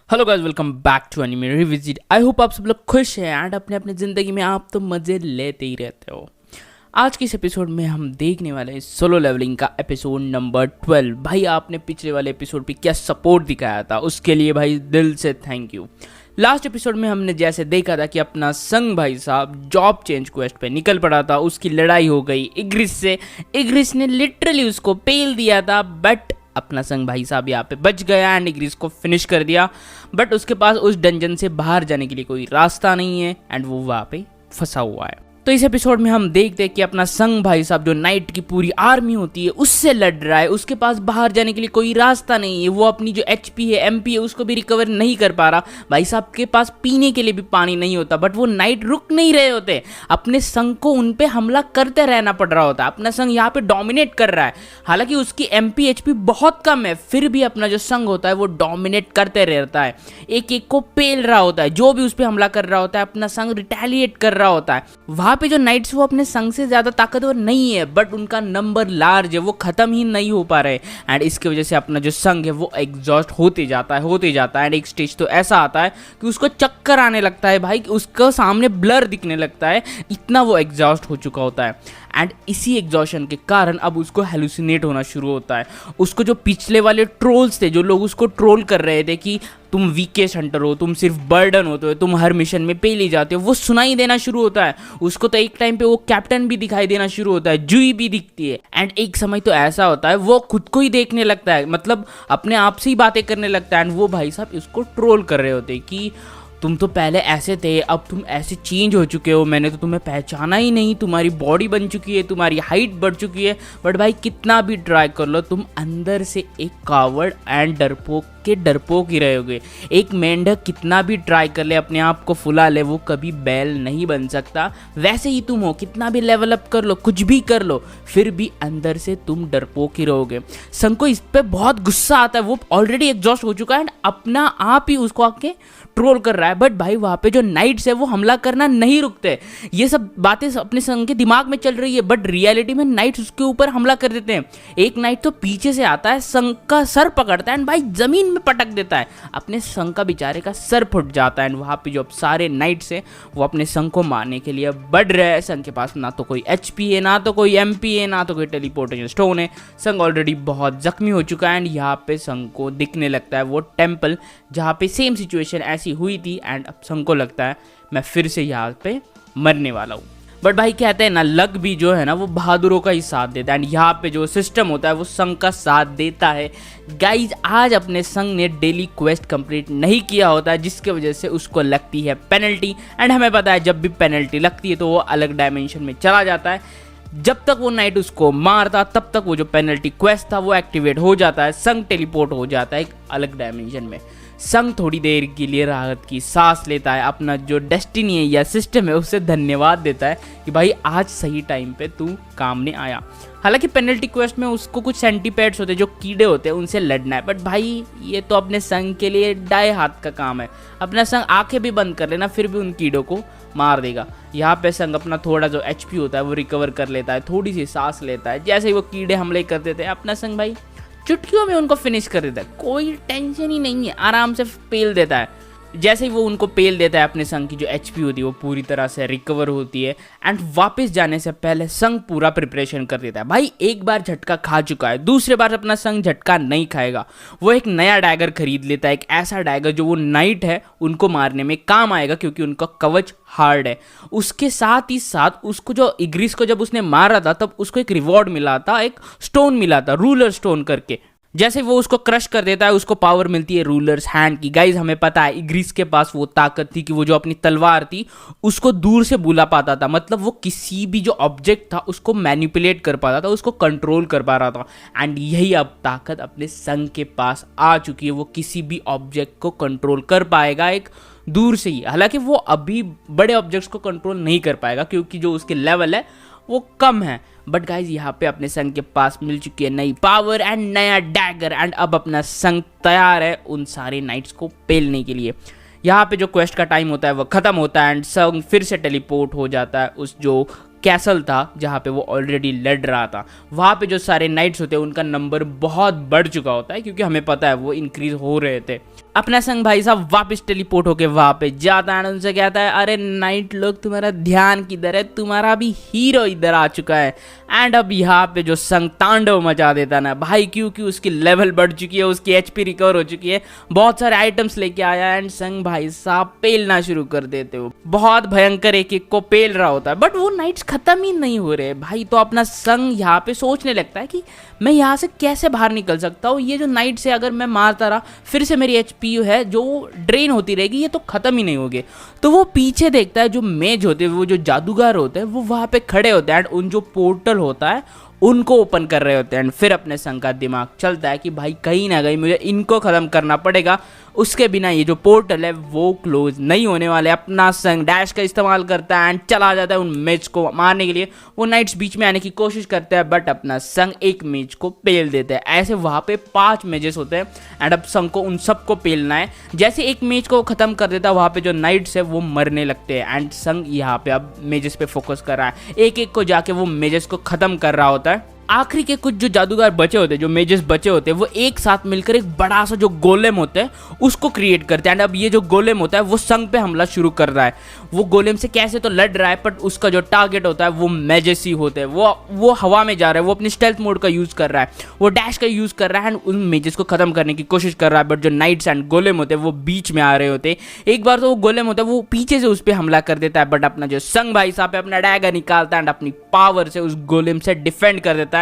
Hello guys, welcome back to anime revisit. I hope आप सब लोग खुश हैं एंड अपने अपने ज़िंदगी में आप तो मज़े लेते ही रहते हो। आज के इस एपिसोड में हम देखने वाले हैं सोलो लेवलिंग का एपिसोड नंबर 12। भाई आपने पिछले वाले एपिसोड पे क्या सपोर्ट दिखाया था, उसके लिए भाई दिल से थैंक यू। लास्ट एपिसोड में हमने जैसे देखा था कि अपना संग भाई साहब जॉब चेंज क्वेस्ट पे निकल पड़ा था, उसकी लड़ाई हो गई इग्रिस से। इग्रिस ने लिटरली उसको पेल दिया था, बट अपना संग भाई साहब यहाँ पे बच गया एंड इग्रिस को फिनिश कर दिया। बट उसके पास उस डंजन से बाहर जाने के लिए कोई रास्ता नहीं है एंड वो वहाँ पे फंसा हुआ है। तो इस एपिसोड में हम देखते हैं कि अपना संग भाई साहब जो नाइट की पूरी आर्मी होती है उससे लड़ रहा है। उसके पास बाहर जाने के लिए कोई रास्ता नहीं है, वो अपनी जो एचपी है एमपी है उसको भी रिकवर नहीं कर पा रहा। भाई साहब के पास पीने के लिए भी पानी नहीं होता, बट वो नाइट रुक नहीं रहे होते। अपने संग को उन पे हमला करते रहना पड़ रहा होता है। अपना संग यहाँ पे डोमिनेट कर रहा है, हालांकि उसकी एमपी एचपी बहुत कम है, फिर भी अपना जो संग होता है वो डोमिनेट करते रहता है, एक एक को पेल रहा होता है। जो भी उस पर हमला कर रहा होता है अपना संग रिटेलिएट कर रहा होता है। वहाँ पे जो नाइट्स वो अपने संग से ज्यादा ताकतवर नहीं है, बट उनका नंबर लार्ज है, वो खत्म ही नहीं हो पा रहे एंड इसकी वजह से अपना जो संग है वो एग्जॉस्ट होते जाता है एंड एक स्टेज तो ऐसा आता है कि उसको चक्कर आने लगता है भाई, उसको सामने ब्लर दिखने लगता है, इतना वो एग्जॉस्ट हो चुका होता है। एंड इसी एग्जॉशन के कारण अब उसको हेलुसिनेट होना शुरू होता है। उसको जो पिछले वाले ट्रोल्स थे, जो लोग उसको ट्रोल कर रहे थे कि तुम वीकेस्ट हंटर हो, तुम सिर्फ बर्डन होते हो, तुम हर मिशन में पेल ही जाते हो, वो सुनाई देना शुरू होता है। उसको तो एक टाइम पे वो कैप्टन भी दिखाई देना शुरू होता है, जुई भी दिखती है एंड एक समय तो ऐसा होता है वो खुद को ही देखने लगता है, मतलब अपने आप से ही बातें करने लगता है एंड वो भाई साहब इसको ट्रोल कर रहे होते कि तुम तो पहले ऐसे थे, अब तुम ऐसे चेंज हो चुके हो, मैंने तो तुम्हें पहचाना ही नहीं, तुम्हारी बॉडी बन चुकी है, तुम्हारी हाइट बढ़ चुकी है, बट भाई कितना भी ट्राई कर लो तुम अंदर से एक कावर्ड एंड डरपोक ही रहोगे। एक मेंढक कितना भी ट्राई कर ले, अपने आप को फुला ले, वो कभी बैल नहीं बन सकता। वैसे ही तुम हो, कितना भी लेवल अप कर लो, कुछ भी कर लो, फिर भी अंदर से तुम डरपोक ही रहोगे। संग को इस पे बहुत गुस्सा आता है, वो ऑलरेडी एग्जॉस्ट हो चुका है एंड अपना आप ही उसको आके ट्रोल कर रहा है। बट भाई वहाँ पे जो नाइट्स है वो हमला करना नहीं रुकते। ये सब बातें अपने संग के दिमाग में चल रही है, बट रियलिटी में नाइट्स उसके ऊपर हमला कर देते हैं। एक नाइट तो पीछे से आता है, संग का सर पकड़ता है एंड भाई जमीन में पटक देता है, अपने संग का बेचारे का सर फुट जाता है एंड वहाँ पे जो सारे नाइट्स हैं वो अपने संग को मारने के लिए बढ़ रहे हैं। संग के पास ना तो कोई एचपी है, ना तो कोई एमपी है, ना तो कोई टेलीपोर्टेशन स्टोन है। संग ऑलरेडी बहुत जख्मी हो चुका है एंड यहाँ पे संग को दिखने लगता है वो टेम्पल जहाँ पे सेम सिचुएशन ऐसी हुई थी एंड अब संग को लगता है मैं फिर से यहाँ पे मरने वाला हूँ। बट भाई कहते हैं ना, लक भी जो है ना वो बहादुरों का ही साथ देता है एंड यहाँ पे जो सिस्टम होता है वो संग का साथ देता है। गाइज आज अपने संग ने डेली क्वेस्ट कंप्लीट नहीं किया होता है, जिसके वजह से उसको लगती है पेनल्टी एंड हमें पता है जब भी पेनल्टी लगती है तो वो अलग डायमेंशन में चला जाता है। जब तक वो नाइट उसको मारता तब तक वो जो पेनल्टी क्वेस्ट था वो एक्टिवेट हो जाता है, संग टेलीपोर्ट हो जाता है एक अलग डायमेंशन में। संग थोड़ी देर के लिए राहत की सांस लेता है, अपना जो डेस्टिनी है या सिस्टम है उससे धन्यवाद देता है कि भाई आज सही टाइम पे तू काम ने आया। हालांकि पेनल्टी क्वेस्ट में उसको कुछ सेंटीपेड्स होते हैं जो कीड़े होते हैं, उनसे लड़ना है, बट भाई ये तो अपने संग के लिए डाय हाथ का काम है। अपना संग आंखें भी बंद कर लेना फिर भी उन कीड़ों को मार देगा। यहाँ पे संग अपना थोड़ा जो एचपी होता है वो रिकवर कर लेता है, थोड़ी सी सांस लेता है, जैसे ही वो कीड़े हमले कर देते हैं अपना संग भाई चुटकियों में उनको फिनिश कर देता है, कोई टेंशन ही नहीं है, आराम से पेल देता है। जैसे ही वो उनको पेल देता है अपने संग की जो एचपी होती है वो पूरी तरह से रिकवर होती है एंड वापस जाने से पहले संग पूरा प्रिपरेशन कर देता है। भाई एक बार झटका खा चुका है, दूसरे बार अपना संग झटका नहीं खाएगा। वो एक नया डैगर खरीद लेता है, एक ऐसा डैगर जो वो नाइट है उनको मारने में काम आएगा क्योंकि उनका कवच हार्ड है। उसके साथ ही साथ उसको जो इग्रिस को जब उसने मारा था तब उसको एक रिवॉर्ड मिला था, एक स्टोन मिला था रूलर स्टोन करके। जैसे वो उसको क्रश कर देता है उसको पावर मिलती है रूलर्स हैंड की। गाइज हमें पता है इग्रिस के पास वो ताकत थी कि वो जो अपनी तलवार थी उसको दूर से बुला पाता था, मतलब वो किसी भी जो ऑब्जेक्ट था उसको मैनिपुलेट कर पाता था, उसको कंट्रोल कर पा रहा था एंड यही अब ताकत अपने संग के पास आ चुकी है। वो किसी भी ऑब्जेक्ट को कंट्रोल कर पाएगा एक दूर से ही। हालांकि वो अभी बड़े ऑब्जेक्ट्स को कंट्रोल नहीं कर पाएगा क्योंकि जो उसके लेवल है वो कम है, बट गाइज यहाँ पे अपने संग के पास मिल चुकी है नई पावर एंड नया डैगर एंड अब अपना संग तैयार है उन सारे नाइट्स को पेलने के लिए। यहाँ पे जो क्वेस्ट का टाइम होता है वो खत्म होता है एंड संग फिर से टेलीपोर्ट हो जाता है उस जो कैसल था जहाँ पे वो ऑलरेडी लड़ रहा था। वहाँ पे जो सारे नाइट्स होते हैं उनका नंबर बहुत बढ़ चुका होता है क्योंकि हमें पता है वो इंक्रीज हो रहे थे। अपना संग भाई साहब वापस टेलीपोर्ट होके वहां पे जाता है, उनसे कहता है अरे नाइट लोग तुम्हारा ध्यान किधर है, तुम्हारा भी हीरो इधर आ चुका है। एंड अब यहाँ पे जो संग तांडव मचा देता ना भाई, क्योंकि उसकी लेवल बढ़ चुकी है, उसकी एचपी रिकवर हो चुकी है, बहुत सारे आइटम्स लेके आया एंड संग भाई साहब पेलना शुरू कर देते हो। बहुत भयंकर एक एक को पेल रहा होता है, बट वो नाइट्स खत्म ही नहीं हो रहे भाई। तो अपना संग यहाँ पे सोचने लगता है कि मैं यहाँ से कैसे बाहर निकल सकता हूँ, ये जो नाइट से अगर मैं मारता रहा फिर से मेरी एचपी है जो ड्रेन होती रहेगी, ये तो खत्म ही नहीं होगी। तो वो पीछे देखता है, जो मेज होते हैं, वो जो जादूगर होते हैं, वो वहाँ पे खड़े होते हैं एंड उन जो पोर्टल होता है उनको ओपन कर रहे होते हैं। एंड फिर अपने संग का दिमाग चलता है कि भाई कहीं ना कहीं मुझे इनको ख़त्म करना पड़ेगा, उसके बिना ये जो पोर्टल है वो क्लोज नहीं होने वाले। अपना संग डैश का इस्तेमाल करता है एंड चला जाता है उन मेज को मारने के लिए। वो नाइट्स बीच में आने की कोशिश करते हैं, बट अपना संग एक मेज को पेल देते हैं। ऐसे वहाँ पे 5 मेजेस होते हैं एंड अब संग को उन सबको पेलना है। जैसे एक मेज को ख़त्म कर देता है, वहाँ पे जो नाइट्स है वो मरने लगते हैं एंड संग यहाँ पे अब मेजेस पे फोकस कर रहा है, एक एक को जाके वो मेजेस को ख़त्म कर रहा होता है। आखिरी के कुछ जो जादूगर बचे होते हैं, जो मेजेस बचे होते हैं, वो एक साथ मिलकर एक बड़ा सा जो गोलेम होता है उसको क्रिएट करते हैं। एंड अब ये जो गोलेम होता है वो संग पे हमला शुरू कर रहा है। वो गोलेम से कैसे तो लड़ रहा है, बट उसका जो टारगेट होता है वो मेजेस ही होते हैं। वो हवा में जा रहा है, वो अपनी स्टेल्थ मोड का यूज़ कर रहा है, वो डैश का यूज़ कर रहा है एंड उन मेजेस को खत्म करने की कोशिश कर रहा है। बट जो नाइट्स एंड गोलेम होते हैं वो बीच में आ रहे होते हैं। एक बार तो वो गोलेम होता है वो पीछे से उस पर हमला कर देता है, बट अपना जो संग भाई साहब है अपना डैगर निकालता है एंड अपनी पावर से उस गोलेम से डिफेंड कर देता है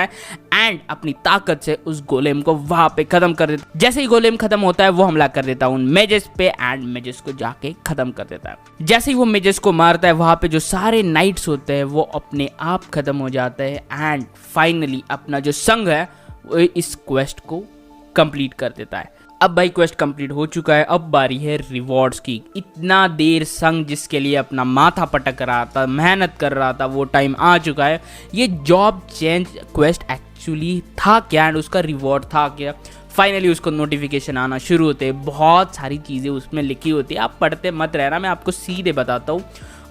एंड अपनी ताकत से उस गोलेम को वहां पे खत्म कर देता है। जैसे ही गोलेम खत्म होता है वो हमला कर देता है उन मेजेस पे एंड मेजेस को जाके खत्म कर देता है। जैसे ही वो मेजेस को मारता है, वहां पे जो सारे नाइट्स होते हैं वो अपने आप खत्म हो जाते हैं एंड फाइनली अपना जो संग है वो इस क्वेस्ट को कंप्लीट कर देता है। अब भाई क्वेस्ट कंप्लीट हो चुका है, अब बारी है रिवॉर्ड्स की। इतना देर संग जिसके लिए अपना माथा पटक रहा था, मेहनत कर रहा था, वो टाइम आ चुका है। ये जॉब चेंज क्वेस्ट एक्चुअली था क्या एंड उसका रिवॉर्ड था क्या? फाइनली उसको नोटिफिकेशन आना शुरू होते हैं, बहुत सारी चीज़ें उसमें लिखी होती है, आप पढ़ते मत रहना, मैं आपको सीधे बताता हूँ।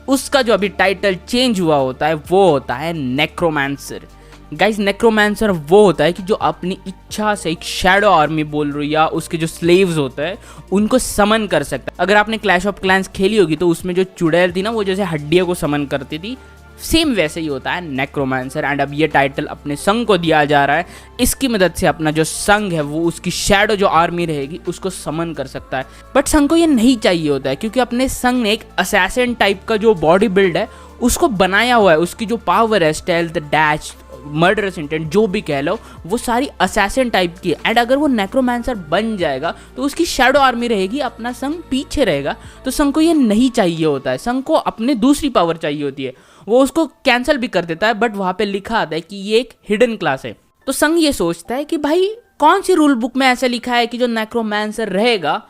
उसका जो अभी टाइटल चेंज हुआ होता है वो होता है नेक्रोमैंसर। गाइस नेक्रोमैंसर वो होता है कि जो अपनी इच्छा से एक शैडो आर्मी बोल रही या उसके जो स्लेव्स होते हैं उनको समन कर सकता है। अगर आपने क्लैश ऑफ क्लैंस खेली होगी तो उसमें जो चुड़ैल थी ना, वो जैसे हड्डियों को समन करती थी, सेम वैसे ही होता है नेक्रोमैंसर। एंड अब ये टाइटल अपने संग को दिया जा रहा है। इसकी मदद से अपना जो संग है वो उसकी शैडो जो आर्मी रहेगी उसको समन कर सकता है। बट संग को ये नहीं चाहिए होता है, क्योंकि अपने संग ने एक असैसिन टाइप का जो बॉडी बिल्ड है उसको बनाया हुआ है। उसकी जो पावर है, स्टेल्थ, डैश, मर्डरस इंटेंट, जो भी कह लो, वो सारी असैसिन टाइप की है। एंड अगर वो नेक्रोमैंसर बन जाएगा तो उसकी शैडो आर्मी रहेगी, अपना संग पीछे रहेगा। तो संग को ये नहीं चाहिए होता है, संग को अपने दूसरी पावर चाहिए होती है। वो उसको कैंसिल भी कर देता है, बट वहाँ पे लिखा आता है कि ये एक हिडन क्लास है। तो संग ये सोचता है कि भाई कौन सी रूल बुक में ऐसा लिखा है कि जो नेक्रोमैंसर रहेगा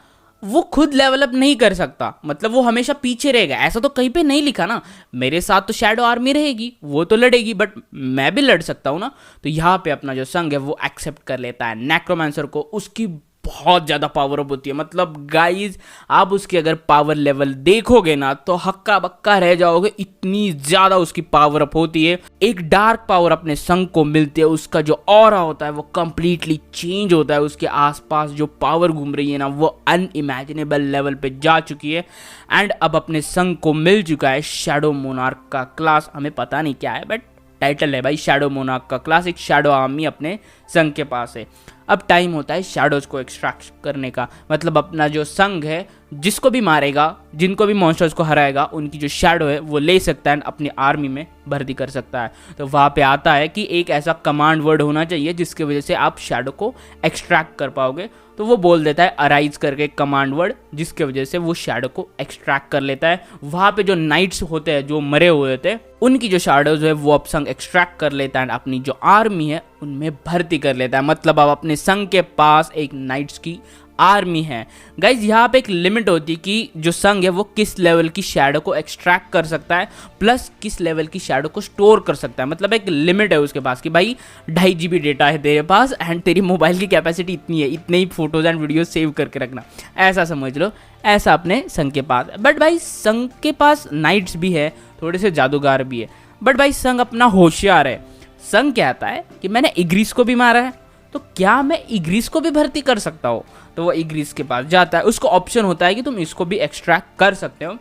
वो खुद डेवलप नहीं कर सकता, मतलब वो हमेशा पीछे रहेगा। ऐसा तो कहीं पे नहीं लिखा ना। मेरे साथ तो शैडो आर्मी रहेगी, वो तो लड़ेगी, बट मैं भी लड़ सकता हूँ ना। तो यहाँ पे अपना जो संग है वो एक्सेप्ट कर लेता है नेक्रोमैंसर को। उसकी बहुत ज़्यादा पावर अप होती है, मतलब गाइज आप उसकी अगर पावर लेवल देखोगे ना तो हक्का बक्का रह जाओगे, इतनी ज़्यादा उसकी पावर अप होती है। एक डार्क पावर अपने संग को मिलती है, उसका जो ऑरा होता है वो कंप्लीटली चेंज होता है। उसके आसपास जो पावर घूम रही है ना वो अनइमेजिनेबल लेवल पे जा चुकी है। एंड अब अपने संग को मिल चुका है शैडो मोनार्क का क्लास। हमें पता नहीं क्या है, बट टाइटल है भाई शैडो मोनार्क का क्लास। एक शैडो आर्मी अपने संग के पास है। अब टाइम होता है शैडोज को एक्सट्रैक्ट करने का, मतलब अपना जो संग है जिसको भी मारेगा, जिनको भी मॉन्स्टर्स को हराएगा, उनकी जो शैडो है वो ले सकता है, अपनी आर्मी में भर्ती कर सकता है। तो वहाँ पे आता है कि एक ऐसा कमांड वर्ड होना चाहिए जिसकी वजह से आप शैडो को एक्सट्रैक्ट कर पाओगे। तो वो बोल देता है अराइज करके कमांड वर्ड, जिसके वजह से वो शैडो को एक्सट्रैक्ट कर लेता है। वहाँ पे जो नाइट्स होते हैं जो मरे हुए थे उनकी जो शैडोज है वो अब संग एक्सट्रैक्ट कर लेता है, अपनी जो आर्मी है उनमें भर्ती कर लेता है। मतलब अब अपने संग के पास एक नाइट्स की आर्मी है। गाइज यहाँ पे एक लिमिट होती है कि जो संग है वो किस लेवल की शैडो को एक्सट्रैक्ट कर सकता है, प्लस किस लेवल की शैडो को स्टोर कर सकता है। मतलब एक लिमिट है उसके पास कि भाई 2.5 GB डेटा है तेरे पास एंड तेरी मोबाइल की कैपेसिटी इतनी है, इतने ही फोटोज एंड वीडियो सेव करके रखना, ऐसा समझ लो। ऐसा अपने संग के पास है। बट भाई संग के पास नाइट्स भी है, थोड़े से जादूगार भी है, बट भाई संग अपना होशियार है। संग कहता है कि मैंने इग्रिस को भी मारा है, तो क्या मैं इग्रिस को भी भर्ती कर सकता हूँ? तो वो इग्रिस के पास जाता है, उसको ऑप्शन होता है कि तुम इसको भी एक्सट्रैक्ट कर सकते हो।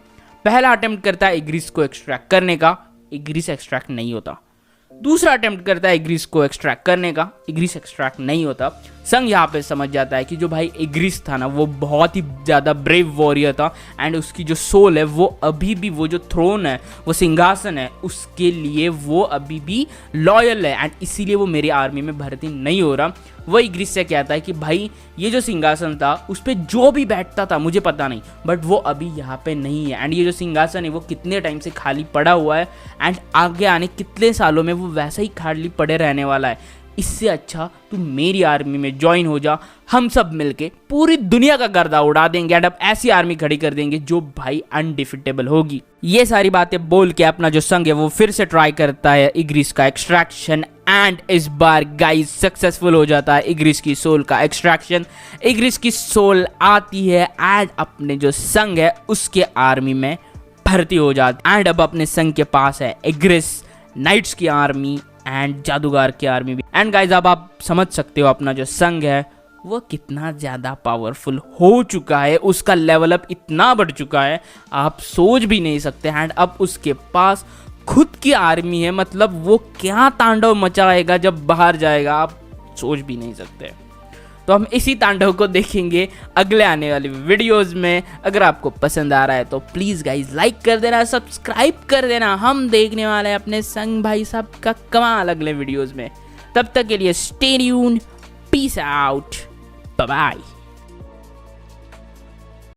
पहला अटेम्प्ट करता है इग्रिस को एक्सट्रैक्ट करने का, इग्रिस एक्सट्रैक्ट नहीं होता। दूसरा अटेम्प्ट करता है इग्रिस को एक्सट्रैक्ट करने का, इग्रिस एक्सट्रैक्ट नहीं होता। संग यहाँ पे समझ जाता है कि जो भाई इग्रिस था ना वो बहुत ही ज़्यादा ब्रेव वॉरियर था एंड उसकी जो सोल है वो अभी भी, वो जो थ्रोन है, वो सिंहासन है, उसके लिए वो अभी भी लॉयल है एंड इसीलिए वो मेरी आर्मी में भर्ती नहीं हो रहा। वो इग्रिस से कहता है कि भाई ये जो सिंहासन था उस पर जो भी बैठता था मुझे पता नहीं, बट वो अभी यहाँ पे नहीं है एंड ये जो सिंहासन है वो कितने टाइम से खाली पड़ा हुआ है एंड आगे आने कितने सालों में वो वैसा ही खाली पड़े रहने वाला है। इससे अच्छा तू मेरी आर्मी में ज्वाइन हो जा, हम सब मिलके पूरी दुनिया का गर्दा उड़ा देंगे एंड अब ऐसी आर्मी खड़ी कर देंगे जो भाई अनडिफिटेबल होगी। ये सारी बातें बोल के अपना जो संग है वो फिर से ट्राई करता है इग्रिस का एक्सट्रैक्शन एंड इस बार गाइस सक्सेसफुल हो जाता है इग्रिस की सोल का एक्सट्रैक्शन। इग्रिस की सोल आती है एंड अपने जो संग है उसके आर्मी में भर्ती हो जाती एंड अब अपने संग के पास है इग्रिस, नाइट्स की आर्मी एंड जादूगर की आर्मी भी। एंड गाइज अब आप समझ सकते हो अपना जो संग है वो कितना ज़्यादा पावरफुल हो चुका है, उसका लेवल अप इतना बढ़ चुका है आप सोच भी नहीं सकते। एंड अब उसके पास खुद की आर्मी है, मतलब वो क्या तांडव मचाएगा जब बाहर जाएगा आप सोच भी नहीं सकते। तो हम इसी तांडव को देखेंगे अगले आने वाली वीडियोस में। अगर आपको पसंद आ रहा है तो प्लीज़ गाइज लाइक कर देना, सब्सक्राइब कर देना। हम देखने वाले हैं अपने संग भाई साहब का कमाल अगले वीडियोस में। तब तक के लिए stay tuned, peace out, bye bye.